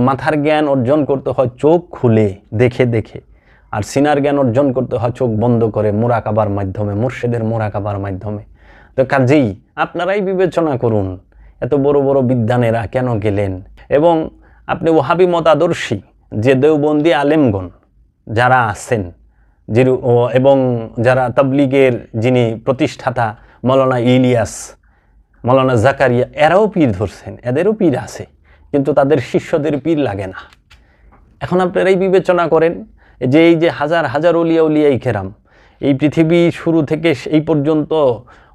মাথার জ্ঞান অর্জন করতে হয় চোখ খুলে দেখে দেখে, আর সিনার জ্ঞান অর্জন করতে হয় চোখ বন্ধ করে মুরাকাবার মাধ্যমে, মুর্শিদের মুরাকাবার মাধ্যমে। তো কাজেই আপনারাই বিবেচনা করুন এত বড় বড় বিদ্বানেরা কেন গেলেন। এবং আপনি ওহাবি মতাদর্শী যে দেওবন্দি আলেমগণ যারা আছেন, যে এবং যারা তাবলিগের যিনি প্রতিষ্ঠাতা মৌলানা ইলিয়াস, মৌলানা জাকারিয়া, এরাও পীর ধরছেন, এদেরও পীর আছে, কিন্তু তাদের শিষ্যদের পীর লাগে না। এখন আপনারাই বিবেচনা করেন যে এই যে হাজার হাজার অলিয়া উলিয়াই কেরাম, এই পৃথিবী শুরু থেকে এই পর্যন্ত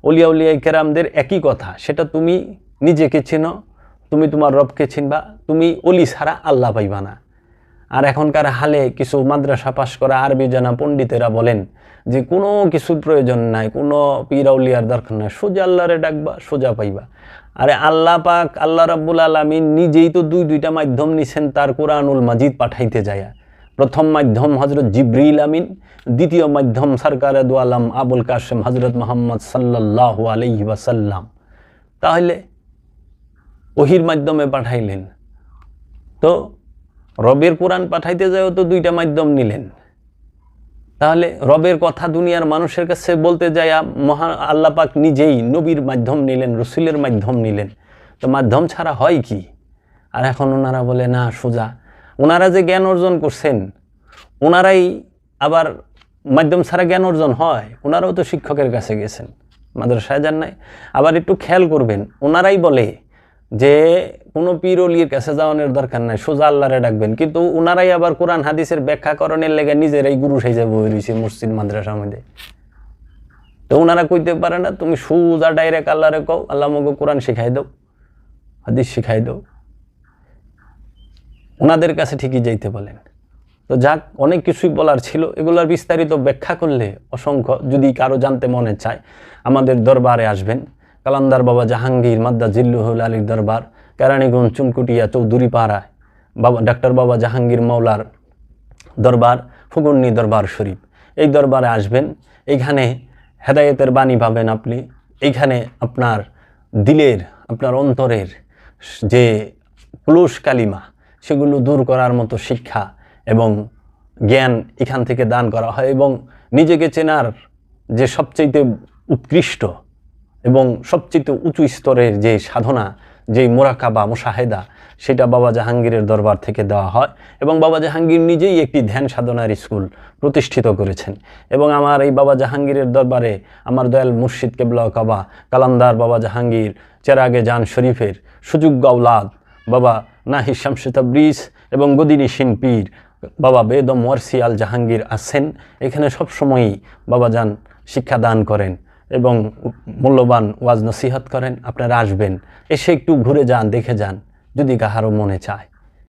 অলিয়া উলিয়াই কেরামদের একই কথা, সেটা তুমি নিজেকে চিনো, তুমি তোমার রবকে চিনবা, তুমি অলি ছাড়া আল্লাহ পাইবা না। আর এখনকার হালে কিছু মাদ্রাসা পাশ করা আরবি জানা পণ্ডিতেরা বলেন যে কোনো কিছুর প্রয়োজন নাই, কোনো পীর আউলিয়ার দরকার নাই, সোজা আল্লাহরে ডাকবা সোজা পাইবা। আরে আল্লাহ পাক আল্লাহ রাব্বুল আলামিন নিজেই তো দুইটা মাধ্যম নিছেন তার কোরআনুল মাজিদ পাঠাইতে যায়। প্রথম মাধ্যম হযরত জিবরিল আমিন, দ্বিতীয় মাধ্যম সরকারে দু আলম আবুল কাসেম হযরত মুহাম্মদ সাল্লাল্লাহু আলাইহি ওয়াসাল্লাম। তাহলে ওহির মাধ্যমে পাঠাইলেন, তো রবের কোরআন পাঠাইতে যায়ও তো দুইটা মাধ্যম নিলেন। তাহলে রবের কথা দুনিয়ার মানুষের কাছে বলতে যায় মহান আল্লাহ পাক নিজেই নবীর মাধ্যম নিলেন, রসুলের মাধ্যম নিলেন। তো মাধ্যম ছাড়া হয় কি? আর এখন ওনারা বলে না সোজা। ওনারা যে জ্ঞান অর্জন করছেন, ওনারাই আবার মাধ্যম ছাড়া জ্ঞান অর্জন হয়? ওনারাও তো শিক্ষকের কাছে গেছেন, মাদ্রাসায় যান নাই। আবার একটু খেয়াল করবেন, ওনারাই বলে যে কোনো পীর অলির কাছে যাওয়ানোর দরকার নাই, সোজা আল্লাহরে ডাকবেন। কিন্তু ওনারাই আবার কোরআন হাদিসের ব্যাখ্যাকরণের লেগে নিজেরাই গুরু সাইজা বই রয়েছে মসজিদ মাদ্রাসার মধ্যে। তো ওনারা কইতে পারে না তুমি সোজা ডাইরেক্ট আল্লাহরে কও, আল্লাহ মগো কোরআন শিখাই দাও, হাদিস শিখাই দাও। ওনাদের কাছে ঠিকই যাইতে বলেন। তো যাক, অনেক কিছুই বলার ছিল, এগুলোর বিস্তারিত ব্যাখ্যা করলে অসংখ্য। যদি কারো জানতে মনে চায় আমাদের দরবারে আসবেন, কালান্দার বাবা জাহাঙ্গীর মাদ্দা জিল্লুহুল আলীর দরবার, কেরানীগঞ্জ চুনকুটিয়া চৌধুরীপাড়ায় ডাক্তার বাবা জাহাঙ্গীর মাওলার দরবার, ফুগুন্নি দরবার শরীফ। এই দরবারে আসবেন, এইখানে হেদায়েতের বাণী পাবেন আপনি। এইখানে আপনার দিলের, আপনার অন্তরের যে ক্লোশ কালিমা, সেগুলো দূর করার মতো শিক্ষা এবং জ্ঞান এখান থেকে দান করা হয়। এবং নিজেকে চেনার যে সবচেয়ে উৎকৃষ্ট এবং সবচেয়ে উঁচু স্তরের যে সাধনা, যে মুরাকাবা মুশাহেদা, সেটা বাবা জাহাঙ্গীরের দরবার থেকে দেওয়া হয়। এবং বাবা জাহাঙ্গীর নিজেই একটি ধ্যান সাধনার স্কুল প্রতিষ্ঠিত করেছেন। এবং আমার এই বাবা জাহাঙ্গীরের দরবারে আমার দয়াল মুর্শিদ কেবলা কাবা কালান্দার বাবা জাহাঙ্গীর চেরাগে জান শরীফের সুযোগ্য আওলাদ বাবা নাহি শামসে তাবরিজ এবং গদিনী শিন পীর বাবা বেদম ওয়ারসি আল জাহাঙ্গীর আছেন। এখানে সবসময়ই বাবা যান শিক্ষা দান করেন এবং মূল্যবান ওয়াজ নসিহত করেন। আপনারা আসবেন, এসে একটু ঘুরে যান, দেখে যান যদি কাহারও মনে চায়।